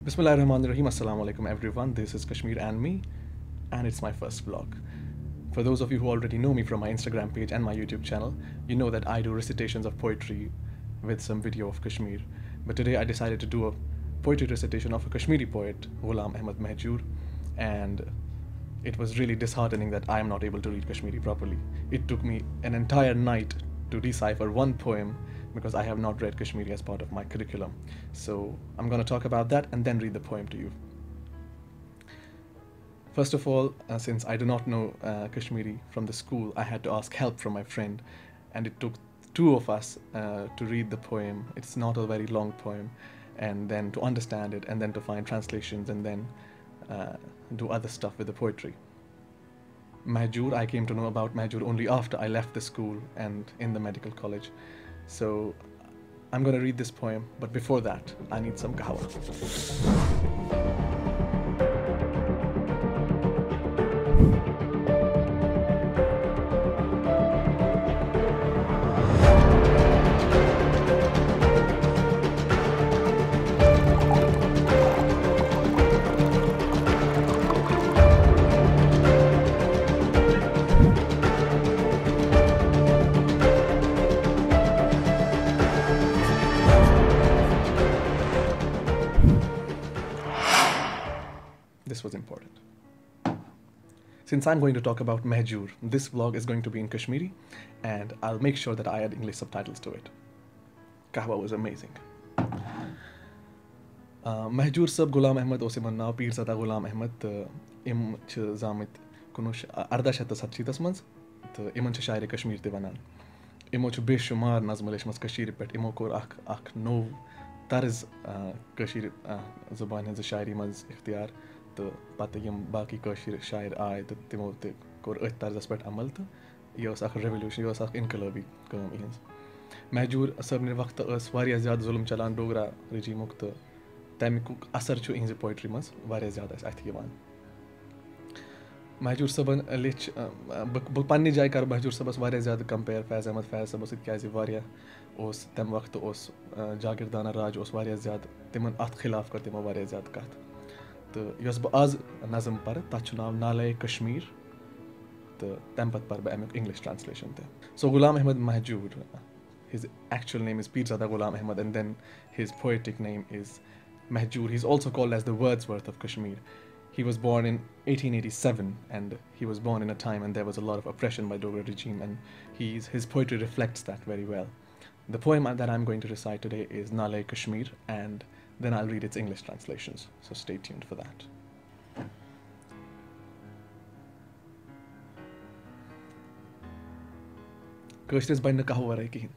Bismillahirrahmanirrahim. Assalamu alaikum everyone. This is Kashmir and Me, and it's my first vlog. For those of you who already know me from my Instagram page and my YouTube channel, you know that I do recitations of poetry with some video of Kashmir. But today I decided to do a poetry recitation of a Kashmiri poet, Ghulam Ahmad Mahjoor, and it was really disheartening that I am not able to read Kashmiri properly. It took me an entire night to decipher one poem because I have not read Kashmiri as part of my curriculum. So I'm going to talk about that and then read the poem to you. First of all, since I do not know Kashmiri from the school, I had to ask help from my friend, and it took two of us to read the poem. It's not a very long poem, and then to understand it, and then to find translations, and then do other stuff with the poetry. Mahjoor, I came to know about Mahjoor only after I left the school and in the medical college. So I'm going to read this poem, but before that, I need some kahwa. This was important. Since I'm going to talk about Mahjoor, this vlog is going to be in Kashmiri, and I'll make sure that I add English subtitles to it. Kahwa was amazing. Mahjoor sab Ghulam Ahmad osiman naw Pirzada Ghulam Ahmad im ch zamit 1847 mans te iman ch shairi Kashmir te vanan. Imo ch beshumar nazm leishmas Kashmir pet imo kor ak no tarz Kashmir zuban hinz shairi mans ikhtiyar. तो पता यम बाकी कशीर शायर आए तो तिमो ते core अथ तर्जस पे अमल तो ये रेवोल्यूशन ये इनकलाबी कम इहंस महजूर सबने वक्त वारिया ज़्यादा जुल्म चलान डोगरा रजीमुक तो तमिक असर छु इहंस पोइट्री मस वारिया ज़्यादा अथ यवान महजूर सबन लिच पन्नी जाय कर महजूर सबस वारिया ज़्यादा कंपेयर फैज़ अहमद फैज़ सबस क्याज़ि वारिया ओस तम वक्त ओस जागीरदाना राज ओस वारिया ज़्यादा तिमन अथ खिलाफ कर तिमो वारिया ज़्यादा कथ तो यस बह आज नज़म पर तथ नाव नालय-ए-कश्मीर तो तम पत पर अमुक इंग्लिश ट्रांसलेशन ते सो Ghulam Ahmad Mahjoor, his actual name is Pirzada Ghulam Ahmad, and then his poetic name is Mahjoor. He's also called as the Wordsworth of Kashmir. He was born in 1887, and he was born in a time when there was a lot of oppression by Dogra regime, and his poetry reflects that very well. The poem that I'm going to recite today is Naalay-e-Kashmir, and then I'll read its English translations, so stay tuned for that. Kashmir's by kahwa warai kihin.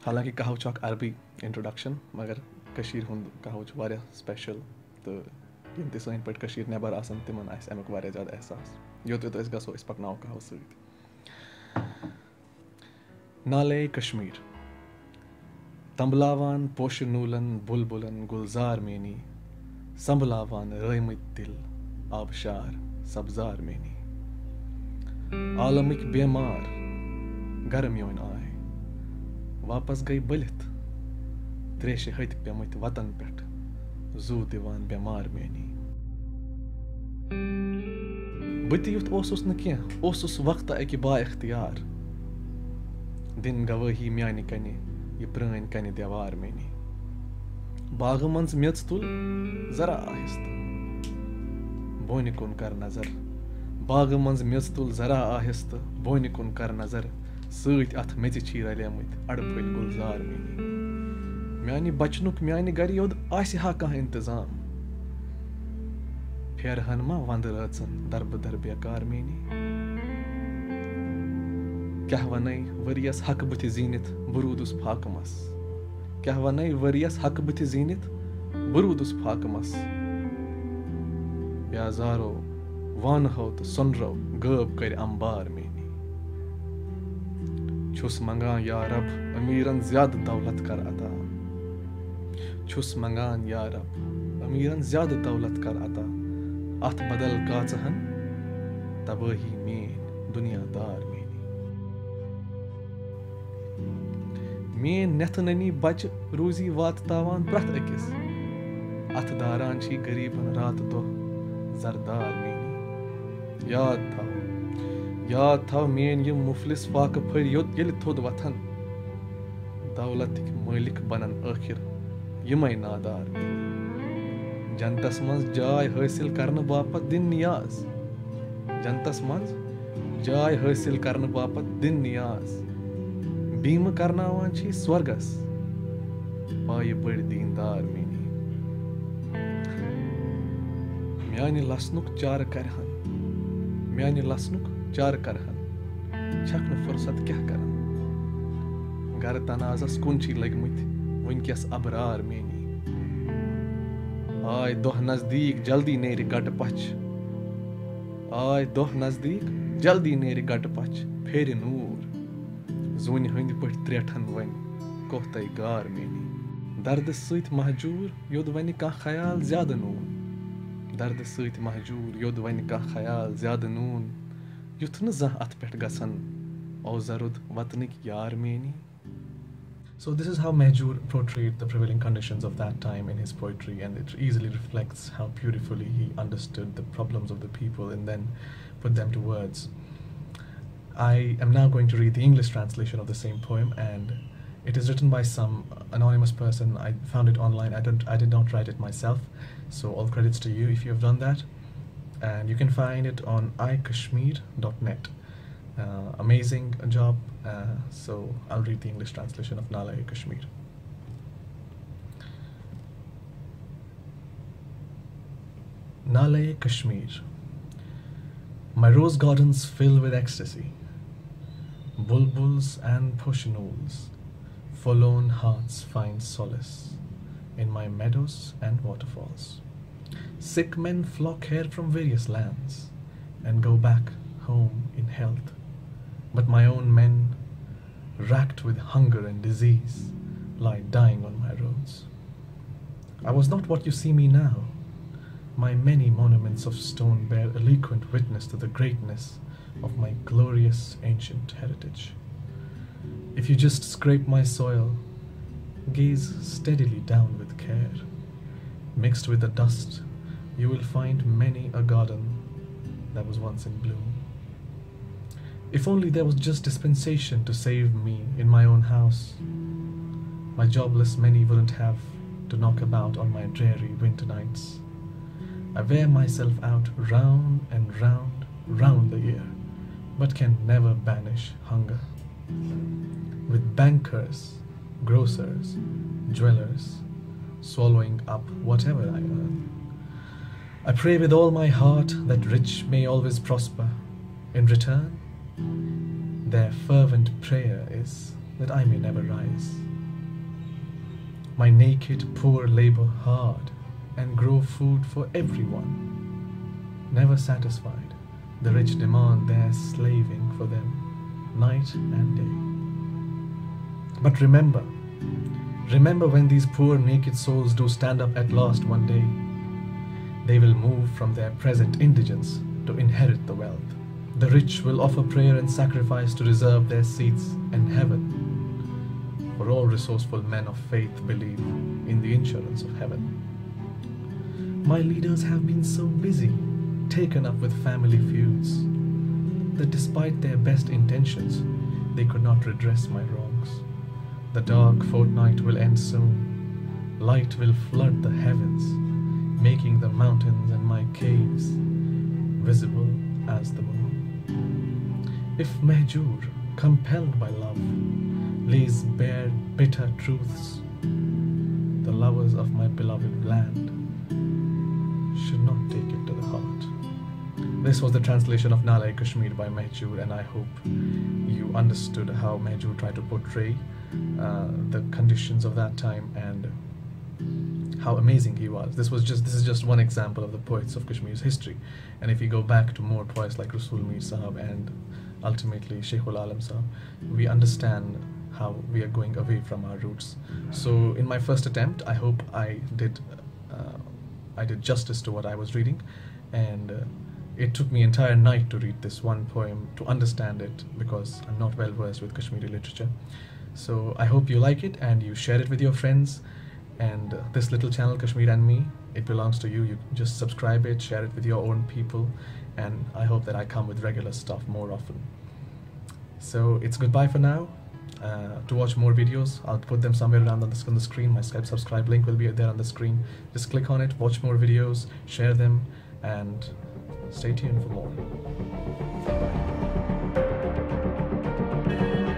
हालांकि kahwa चौक अरबी introduction मगर Kashir हुंद kahwa च वारिया special तो यम ते सइन पट Kashir neighbour आसन तिमन आस अमुक वारिया ज्यादा एहसास यो तो इस गसो इस पकनाव kahwa सइत नाले-ए-कश्मीर तंबलावान पोश नूलन बुलबुलन गुलजार मेनी संभलावान रैमित दिल आबशार सब्जार मेनी आलमिक बेमार गरम योन आए वापस गई बलित त्रेश हत पेमत वतन पेट जू दिवान बेमार मेनी बत युथ ओसुस न कह ओसुस वक्त अकि बा इख्तियार दिन गवाही म्यानि कने ये प्रान कने देवार मेनी बाग मंज मेच तुल जरा आहिस्त बोनि कुन कर नजर बाग मंज मेच तुल जरा आहिस्त बोनि कुन कर नजर सत अथ मेज छी रलेमत अड़फल गुलजार मेनी म्यानि बचनुक म्यानि गर योद आसि हा कह इंतजाम फेरहन मा वंद रचन दरबदर बेकार मेनी क्या वनै वरियस हक बुथ जीनित बुरूदुस फाकमस क्या वनै वरियस हक बुथ जीनित बुरूदुस फाकमस बेजारो वान हो तो सुनरो गब कर अंबार मेनी छुस मंगान या रब अमीरन ज्यादा दौलत कर अता छुस मंगान या रब अमीरन ज्यादा दौलत कर अता अथ बदल काचहन तबही मेन दुनियादार मेनी मेन नेथननी बच रूजी वात तावान प्रथ अकिस अथ दारान छी गरीबन रात दो जरदार मेनी याद थाव मेन ये मुफलिस फाक फड़ योत येल थोद वथन दौलत मालिक बनन आखिर यमै नादार मेनी जनतस मंज जाय हासिल करने बापत दिन नियाज जनतस मंज जाय हासिल करने बापत दिन नियाज बीम करनावान छी स्वर्गस पाय बड़ दीनदार मेनी म्यानि लसनुक चार करहन म्यानि लसनुक चार करहन छकन फुर्सत क्या करन घर तनाजस कुन छी लगमति वनकस अबरार मेनी आय दोह नजदीक जल्दी नेरि गट पछ आय दोह नजदीक जल्दी नेरि गट पछ फेरि नूर जून हंद पठ त्रेठन वन कोहतै गार मेनी दर्द सत महजूर योद वन का ख्याल ज्यादा नून दर्द सत महजूर योद वन का ख्याल ज्यादा नून युथ न जह अथ पेठ गसन औ जरुद वतनिक यार many. So this is how Mahjoor portrayed the prevailing conditions of that time in his poetry, and it easily reflects how beautifully he understood the problems of the people and then put them to words. I am now going to read the English translation of the same poem, and it is written by some anonymous person. I found it online. I did not write it myself, so all credits to you if you have done that. And you can find it on ikashmir.net. Amazing job. So I'll read the English translation of Naalay-e-Kashmir. Naalay-e-Kashmir. My rose gardens fill with ecstasy, bulbuls and pushinools, forlorn hearts find solace in my meadows and waterfalls. Sick men flock here from various lands and go back home in health. But my own men, racked with hunger and disease, lie dying on my roads. I was not what you see me now. My many monuments of stone bear eloquent witness to the greatness of my glorious ancient heritage. If you just scrape my soil, gaze steadily down with care, mixed with the dust, you will find many a garden that was once in bloom. If only there was just dispensation to save me in my own house, my jobless many wouldn't have to knock about on my dreary winter nights. I wear myself out round and round the year, but can never banish hunger. With bankers, grocers, jewelers, swallowing up whatever I earn, I pray with all my heart that rich may always prosper. In return, their fervent prayer is that I may never rise. My naked poor labor hard and grow food for everyone. Never satisfied, the rich demand their slaving for them night and day. But remember when these poor naked souls do stand up at last one day, they will move from their present indigence to inherit the wealth. The rich will offer prayer and sacrifice to reserve their seats in heaven. For all resourceful men of faith believe in the insurance of heaven. My leaders have been so busy, taken up with family feuds, that despite their best intentions, they could not redress my wrongs. The dark fortnight will end soon. Light will flood the heavens, making the mountains and my caves visible as the moon. If Mahjoor, compelled by love, lays bare bitter truths, the lovers of my beloved land should not take it to the heart. This was the translation of Naalay-e-Kashmir by Mahjoor, and I hope you understood how Mahjoor tried to portray the conditions of that time and how amazing he was. This is just one example of the poets of Kashmir's history, and if you go back to more poets like Rasul Mir Sahab and ultimately Sheikhul Alam Sahab, we understand how we are going away from our roots. So in my first attempt, I hope I did justice to what I was reading, and it took me an entire night to read this one poem to understand it, because I'm not well versed with Kashmiri literature. So I hope you like it and you share it with your friends, And this little channel, Kashmir and Me, it belongs to you. You just subscribe it, share it with your own people, and I hope that I come with regular stuff more often. So it's goodbye for now. To watch more videos, I'll put them somewhere around on the screen. My Skype subscribe link will be there on the screen. Just click on it, watch more videos, share them, and stay tuned for more.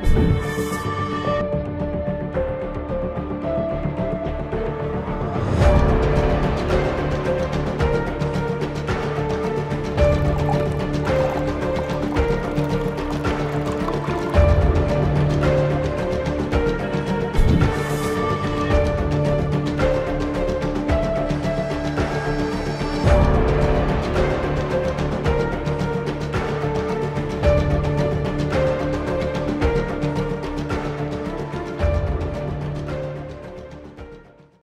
Bye-bye.